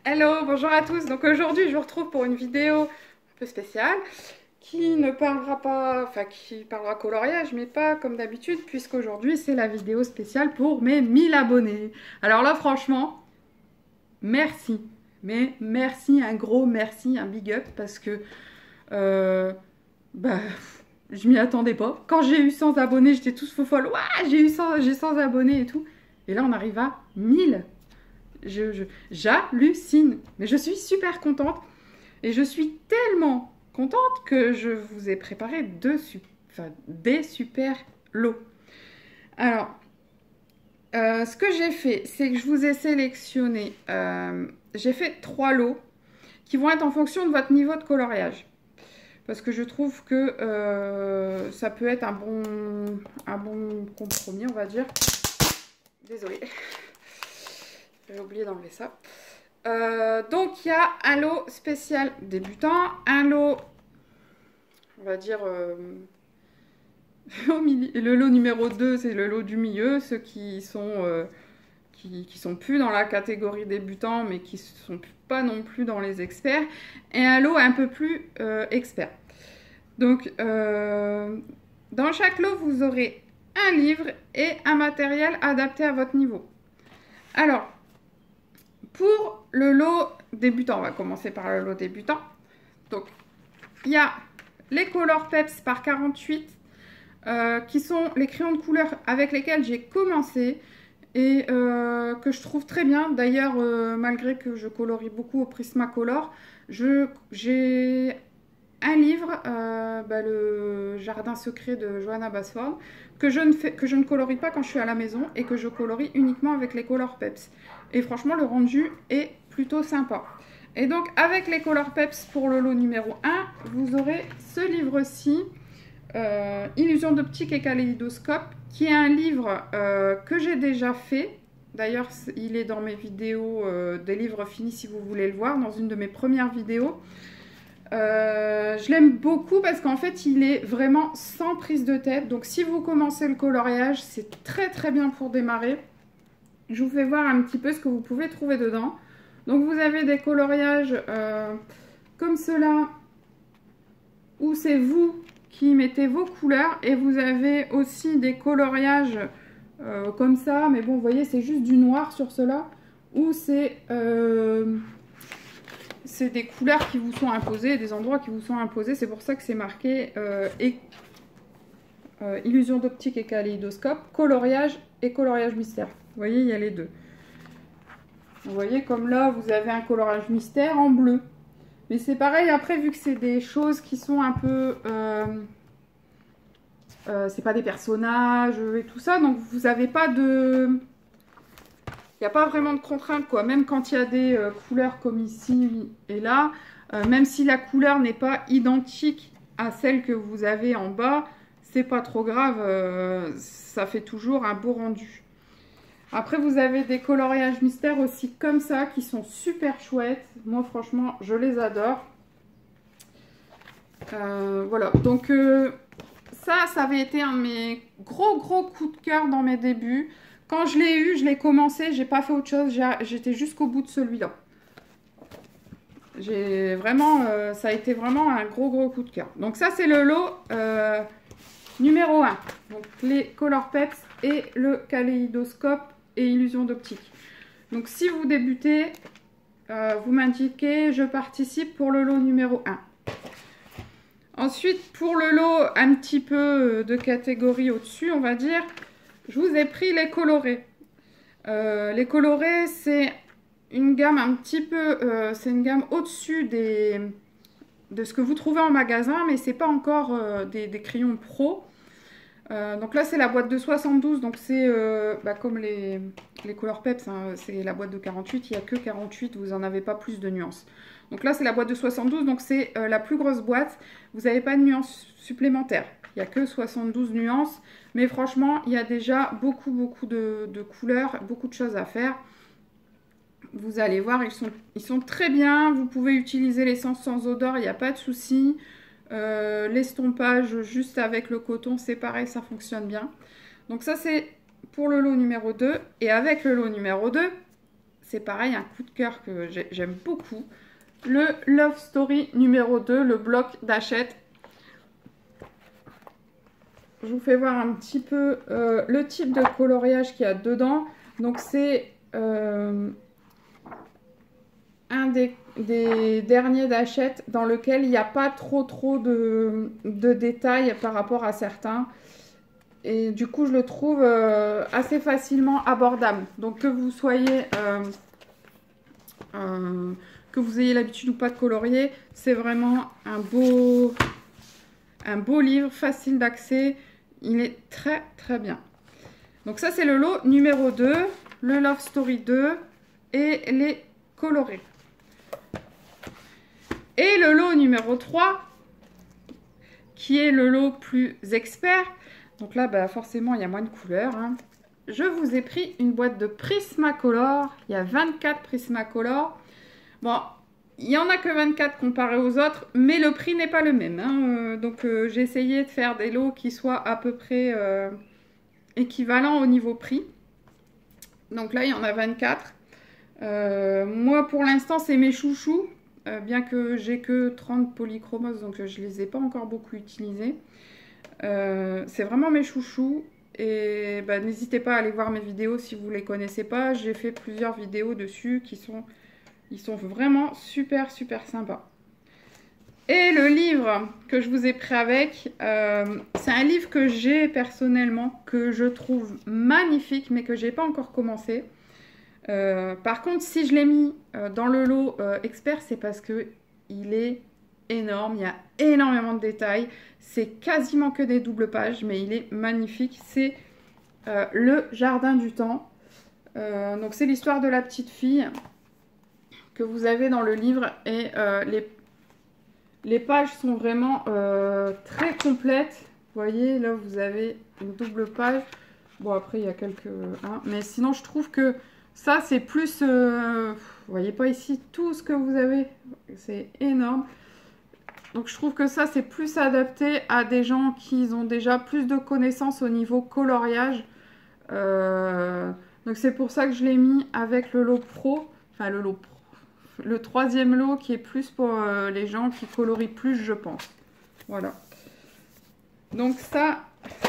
Hello, bonjour à tous. Donc aujourd'hui, je vous retrouve pour une vidéo un peu spéciale qui ne parlera pas, enfin qui parlera coloriage, mais pas comme d'habitude, puisqu'aujourd'hui c'est la vidéo spéciale pour mes 1000 abonnés. Alors là, franchement, merci. Mais merci, un gros merci, un big up, parce que euh, bah, je m'y attendais pas. Quand j'ai eu 100 abonnés, j'étais tous faux folle. Ouais, j'ai 100 abonnés et tout. Et là, on arrive à 1000. J'hallucine. Mais je suis super contente. Et je suis tellement contente que je vous ai préparé des super lots. Alors, ce que j'ai fait, c'est que je vous ai sélectionné, j'ai fait 3 lots qui vont être en fonction de votre niveau de coloriage. Parce que je trouve que ça peut être un bon compromis, on va dire. Désolée. J'ai oublié d'enlever ça. Donc, il y a un lot spécial débutant, un lot, on va dire, le lot numéro 2, c'est le lot du milieu, ceux qui sont plus dans la catégorie débutant, mais qui sont pas non plus dans les experts, et un lot un peu plus expert. Donc, dans chaque lot, vous aurez un livre et un matériel adapté à votre niveau. Alors, pour le lot débutant, on va commencer par le lot débutant. Donc, il y a les Color Peps par 48, qui sont les crayons de couleur avec lesquels j'ai commencé et que je trouve très bien. D'ailleurs, malgré que je colorie beaucoup au Prismacolor, j'ai un livre, le Jardin secret de Johanna Basford, que je ne colorie pas quand je suis à la maison et que je colorie uniquement avec les Color Peps. Et franchement, le rendu est plutôt sympa. Et donc, avec les Color Peps pour le lot numéro 1, vous aurez ce livre-ci, Illusion d'optique et kaléidoscope, qui est un livre que j'ai déjà fait. D'ailleurs, il est dans mes vidéos des livres finis si vous voulez le voir, dans une de mes premières vidéos. Je l'aime beaucoup parce qu'en fait il est vraiment sans prise de tête, donc si vous commencez le coloriage, c'est très très bien pour démarrer. Je vous fais voir un petit peu ce que vous pouvez trouver dedans. Donc vous avez des coloriages comme cela, où c'est vous qui mettez vos couleurs, et vous avez aussi des coloriages comme ça, mais bon, vous voyez, c'est juste du noir sur cela, où c'est des couleurs qui vous sont imposées, des endroits qui vous sont imposés. C'est pour ça que c'est marqué illusion d'optique et kaléidoscope, coloriage et coloriage mystère. Vous voyez, il y a les deux. Vous voyez, comme là, vous avez un coloriage mystère en bleu. Mais c'est pareil, après, vu que c'est des choses qui sont un peu... c'est pas des personnages et tout ça, donc vous n'avez pas de... Il n'y a pas vraiment de contrainte, quoi. Même quand il y a des couleurs comme ici et là, même si la couleur n'est pas identique à celle que vous avez en bas, c'est pas trop grave, ça fait toujours un beau rendu. Après, vous avez des coloriages mystères aussi comme ça, qui sont super chouettes. Moi, franchement, je les adore. Voilà, donc ça avait été un de mes gros coups de cœur dans mes débuts. Quand je l'ai eu, je l'ai commencé, j'ai pas fait autre chose, j'étais jusqu'au bout de celui-là. Ça a été vraiment un gros coup de cœur. Donc ça, c'est le lot numéro 1. Donc les Color Peps et le kaléidoscope et illusion d'optique. Donc si vous débutez, vous m'indiquez, je participe pour le lot numéro 1. Ensuite, pour le lot un petit peu de catégorie au-dessus, on va dire, je vous ai pris les colorés. Les colorés, c'est une gamme un petit peu... c'est une gamme au-dessus de ce que vous trouvez en magasin, mais c'est pas encore des crayons pro. Donc là, c'est la boîte de 72, donc c'est comme les Color Peps, hein, c'est la boîte de 48, il n'y a que 48, vous n'en avez pas plus de nuances. Donc là, c'est la boîte de 72, donc c'est la plus grosse boîte. Vous n'avez pas de nuances supplémentaires. Il n'y a que 72 nuances. Mais franchement, il y a déjà beaucoup de couleurs, beaucoup de choses à faire. Vous allez voir, ils sont très bien. Vous pouvez utiliser l'essence sans odeur, il n'y a pas de souci. L'estompage juste avec le coton, c'est pareil, ça fonctionne bien. Donc ça, c'est pour le lot numéro 2. Et avec le lot numéro 2, c'est pareil, un coup de cœur que j'aime beaucoup. Le Love Story numéro 2, le bloc d'Hachette. Je vous fais voir un petit peu le type de coloriage qu'il y a dedans. Donc c'est un des derniers d'Hachette dans lequel il n'y a pas trop de détails par rapport à certains. Et du coup, je le trouve assez facilement abordable. Donc que vous soyez... que vous ayez l'habitude ou pas de colorier, c'est vraiment un beau livre, facile d'accès. Il est très très bien. Donc ça, c'est le lot numéro 2, le Love Story 2 et les colorés. Et le lot numéro 3, qui est le lot plus expert. Donc là, bah, forcément, il y a moins de couleurs. Hein. Je vous ai pris une boîte de Prismacolor. Il y a 24 Prismacolor. Bon, il n'y en a que 24 comparé aux autres, mais le prix n'est pas le même. Hein. Donc, j'ai essayé de faire des lots qui soient à peu près équivalents au niveau prix. Donc là, il y en a 24. Moi, pour l'instant, c'est mes chouchous. Bien que j'ai que 30 polychromos, donc je ne les ai pas encore beaucoup utilisés. C'est vraiment mes chouchous. Et bah, n'hésitez pas à aller voir mes vidéos si vous ne les connaissez pas. J'ai fait plusieurs vidéos dessus ils sont vraiment super super sympas. Et le livre que je vous ai pris avec, c'est un livre que j'ai personnellement, que je trouve magnifique, mais que je n'ai pas encore commencé. Par contre, si je l'ai mis dans le lot expert, c'est parce que il est énorme, il y a énormément de détails. C'est quasiment que des doubles pages, mais il est magnifique. C'est Le Jardin du Temps. Donc c'est l'histoire de la petite fille que vous avez dans le livre. Et les pages sont vraiment très complètes. Vous voyez, là vous avez une double page. Bon, après il y a quelques... mais sinon je trouve que ça c'est plus... vous voyez pas ici tout ce que vous avez. C'est énorme. Donc je trouve que ça c'est plus adapté à des gens qui ont déjà plus de connaissances au niveau coloriage. Donc c'est pour ça que je l'ai mis avec le lot pro. Enfin le lot pro. Le troisième lot qui est plus pour les gens qui colorient plus, je pense. Voilà. Donc ça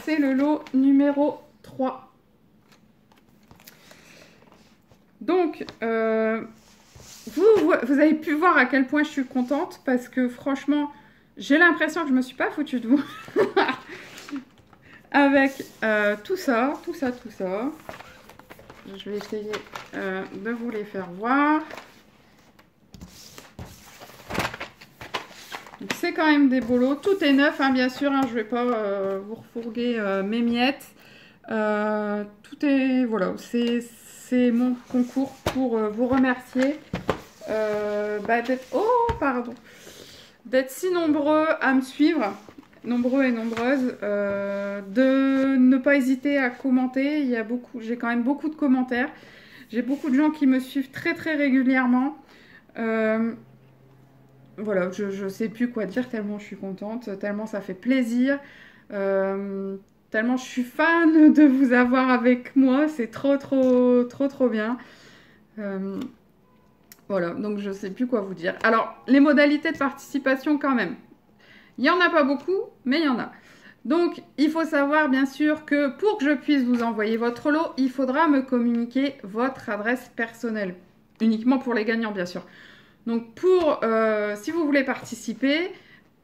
c'est le lot numéro 3. Donc vous avez pu voir à quel point je suis contente parce que franchement, j'ai l'impression que je ne me suis pas foutue de vous. Avec tout ça. Je vais essayer de vous les faire voir. C'est quand même des beaux lots. Tout est neuf, hein, bien sûr. Hein, je ne vais pas vous refourguer mes miettes. Tout est... Voilà, c'est mon concours pour vous remercier d'être si nombreux à me suivre, nombreux et nombreuses, de ne pas hésiter à commenter. J'ai quand même beaucoup de commentaires. J'ai beaucoup de gens qui me suivent très très régulièrement. Voilà, je ne sais plus quoi dire tellement je suis contente, tellement ça fait plaisir. Tellement je suis fan de vous avoir avec moi, c'est trop bien. Voilà, donc je sais plus quoi vous dire. Alors, les modalités de participation quand même. Il n'y en a pas beaucoup, mais il y en a. Donc, il faut savoir bien sûr que pour que je puisse vous envoyer votre lot, il faudra me communiquer votre adresse personnelle. Uniquement pour les gagnants, bien sûr. Donc, si vous voulez participer...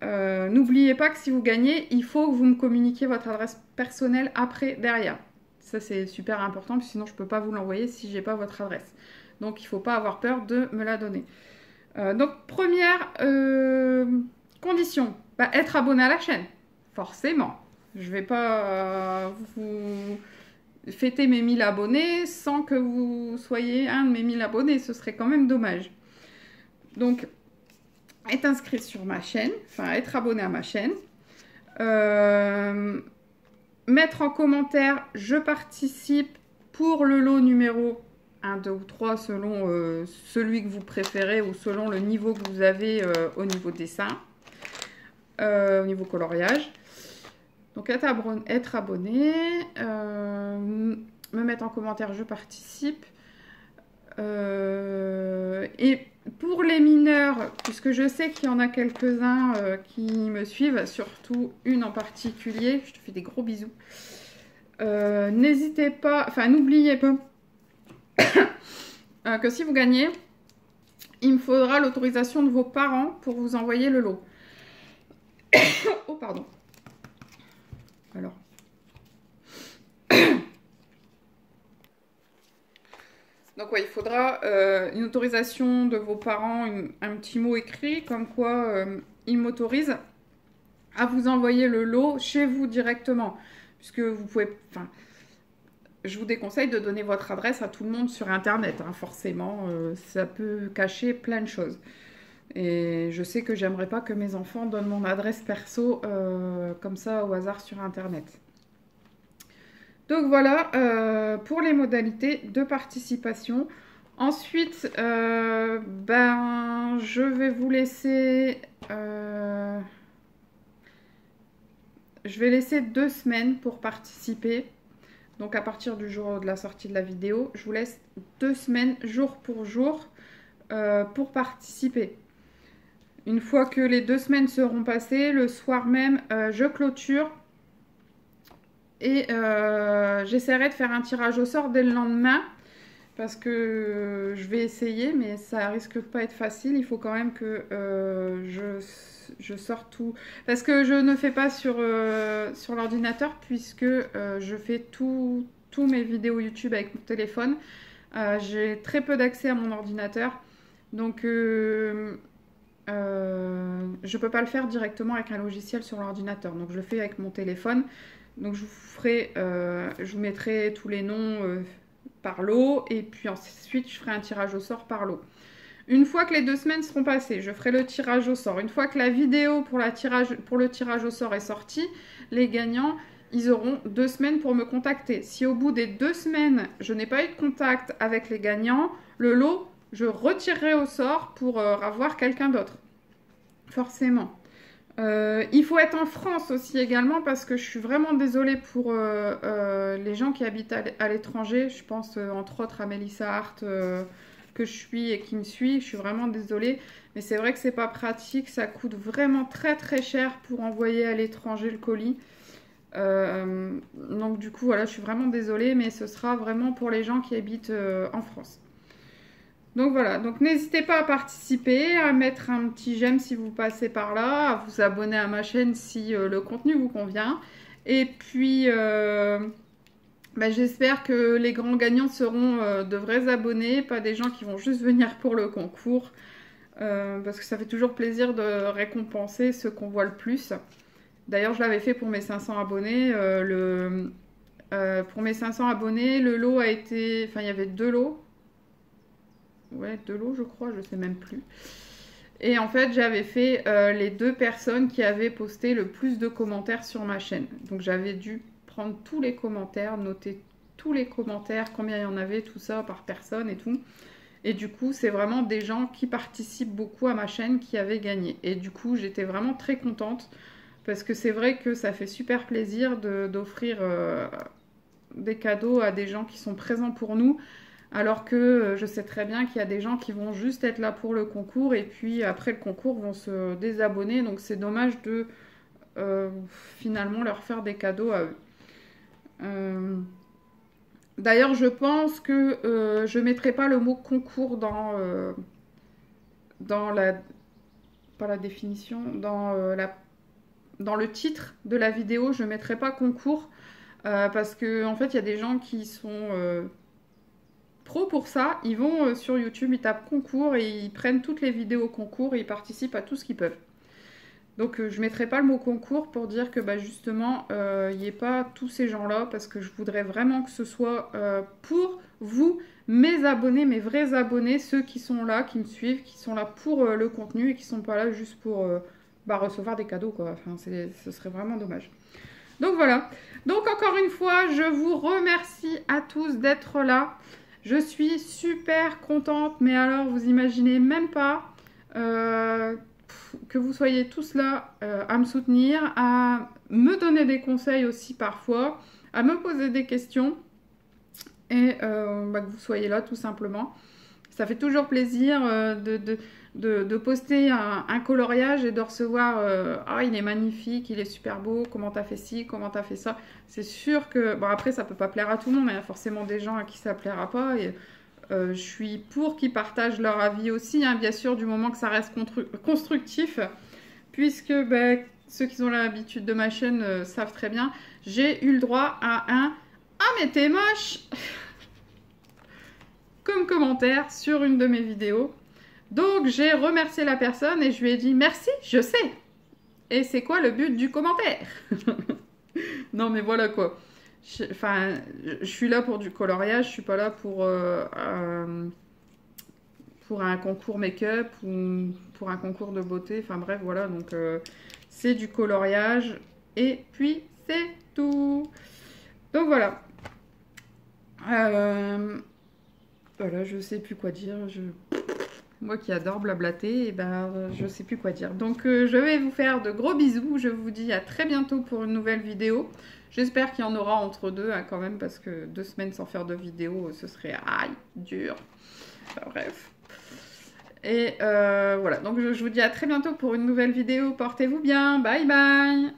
n'oubliez pas que si vous gagnez, il faut que vous me communiquiez votre adresse personnelle après, derrière. Ça, c'est super important, puis sinon, je ne peux pas vous l'envoyer si je n'ai pas votre adresse. Donc, il ne faut pas avoir peur de me la donner. Donc, première condition, être abonné à la chaîne. Forcément. Je ne vais pas vous fêter mes 1000 abonnés sans que vous soyez un de mes 1000 abonnés. Ce serait quand même dommage. Donc, être inscrit sur ma chaîne, enfin être abonné à ma chaîne, mettre en commentaire je participe pour le lot numéro 1, 2 ou 3 selon celui que vous préférez ou selon le niveau que vous avez au niveau dessin, au niveau coloriage. Donc être abonné, me mettre en commentaire je participe. Et pour les mineurs, puisque je sais qu'il y en a quelques-uns qui me suivent, surtout une en particulier, je te fais des gros bisous. N'hésitez pas, enfin n'oubliez pas que si vous gagnez, il me faudra l'autorisation de vos parents pour vous envoyer le lot. Oh, pardon. Alors. Donc ouais, il faudra une autorisation de vos parents, un petit mot écrit, comme quoi ils m'autorisent à vous envoyer le lot chez vous directement. Puisque vous pouvez... Enfin, je vous déconseille de donner votre adresse à tout le monde sur Internet. Hein, forcément, ça peut cacher plein de choses. Et je sais que j'aimerais pas que mes enfants donnent mon adresse perso comme ça au hasard sur Internet. Donc voilà pour les modalités de participation. Ensuite, je vais vous laisser... je vais laisser 2 semaines pour participer. Donc à partir du jour de la sortie de la vidéo, je vous laisse 2 semaines jour pour jour pour participer. Une fois que les 2 semaines seront passées, le soir même, je clôture. Et j'essaierai de faire un tirage au sort dès le lendemain. Parce que je vais essayer, mais ça risque de pas être facile. Il faut quand même que je sorte tout. Parce que je ne fais pas sur l'ordinateur, puisque je fais tous mes vidéos YouTube avec mon téléphone. J'ai très peu d'accès à mon ordinateur. Donc je ne peux pas le faire directement avec un logiciel sur l'ordinateur. Donc je le fais avec mon téléphone. Donc je vous mettrai tous les noms par lot et puis ensuite je ferai un tirage au sort par lot. Une fois que les 2 semaines seront passées, je ferai le tirage au sort. Une fois que la vidéo pour le tirage au sort est sortie, les gagnants, ils auront 2 semaines pour me contacter. Si au bout des 2 semaines, je n'ai pas eu de contact avec les gagnants, le lot, je retirerai au sort pour avoir quelqu'un d'autre. Forcément. Il faut être en France aussi également parce que je suis vraiment désolée pour les gens qui habitent à l'étranger. Je pense entre autres à Mélissa Hart que je suis et qui me suit. Je suis vraiment désolée. Mais c'est vrai que c'est pas pratique. Ça coûte vraiment très très cher pour envoyer à l'étranger le colis. Donc du coup voilà, je suis vraiment désolée. Mais ce sera vraiment pour les gens qui habitent en France. Donc voilà, donc n'hésitez pas à participer, à mettre un petit j'aime si vous passez par là, à vous abonner à ma chaîne si le contenu vous convient. Et puis, j'espère que les grands gagnants seront de vrais abonnés, pas des gens qui vont juste venir pour le concours. Parce que ça fait toujours plaisir de récompenser ceux qu'on voit le plus. D'ailleurs, je l'avais fait pour mes 500 abonnés. Pour mes 500 abonnés, le lot a été... Enfin, il y avait 2 lots. Ouais, 2 lots, je crois, je sais même plus. Et en fait, j'avais fait les 2 personnes qui avaient posté le plus de commentaires sur ma chaîne. Donc, j'avais dû prendre tous les commentaires, noter tous les commentaires, combien il y en avait, tout ça, par personne et tout. Et du coup, c'est vraiment des gens qui participent beaucoup à ma chaîne qui avaient gagné. Et du coup, j'étais vraiment très contente parce que c'est vrai que ça fait super plaisir d'offrir des cadeaux à des gens qui sont présents pour nous. Alors que je sais très bien qu'il y a des gens qui vont juste être là pour le concours et puis après le concours vont se désabonner. Donc c'est dommage de finalement leur faire des cadeaux à eux. D'ailleurs je pense que je ne mettrai pas le mot concours dans la... pas la définition, dans le titre de la vidéo. Je ne mettrai pas concours parce qu'en fait il y a des gens qui sont... pro pour ça, ils vont sur YouTube, ils tapent concours et ils prennent toutes les vidéos concours et ils participent à tout ce qu'ils peuvent. Donc je ne mettrai pas le mot concours pour dire que justement, il n'y ait pas tous ces gens-là parce que je voudrais vraiment que ce soit pour vous, mes abonnés, mes vrais abonnés, ceux qui sont là, qui me suivent, qui sont là pour le contenu et qui ne sont pas là juste pour recevoir des cadeaux, quoi. Enfin, ce serait vraiment dommage. Donc voilà. Donc encore une fois, je vous remercie à tous d'être là. Je suis super contente, mais alors vous imaginez même pas que vous soyez tous là à me soutenir, à me donner des conseils aussi parfois, à me poser des questions et que vous soyez là tout simplement. ça fait toujours plaisir de poster un coloriage et de recevoir ah, il est magnifique, il est super beau, comment t'as fait ci, comment t'as fait ça. C'est sûr que, bon, après, ça peut pas plaire à tout le monde, il y a forcément des gens à qui ça plaira pas. Et je suis pour qu'ils partagent leur avis aussi, hein, bien sûr, du moment que ça reste constructif, puisque ben, ceux qui ont l'habitude de ma chaîne savent très bien, j'ai eu le droit à un « Ah mais t'es moche !» comme commentaire sur une de mes vidéos. Donc j'ai remercié la personne et je lui ai dit « Merci, je sais !» Et c'est quoi le but du commentaire? Non mais voilà quoi. Je suis là pour du coloriage, je suis pas là pour un concours make-up ou pour un concours de beauté. Enfin bref, voilà, donc c'est du coloriage et puis c'est tout. Donc voilà. Voilà, je sais plus quoi dire. Moi qui adore blablater, et ben, je sais plus quoi dire. Donc je vais vous faire de gros bisous. Je vous dis à très bientôt pour une nouvelle vidéo. J'espère qu'il y en aura entre deux hein, quand même, parce que 2 semaines sans faire de vidéo, ce serait aïe, dur. Enfin, bref. Et voilà, donc je vous dis à très bientôt pour une nouvelle vidéo. Portez-vous bien. Bye bye.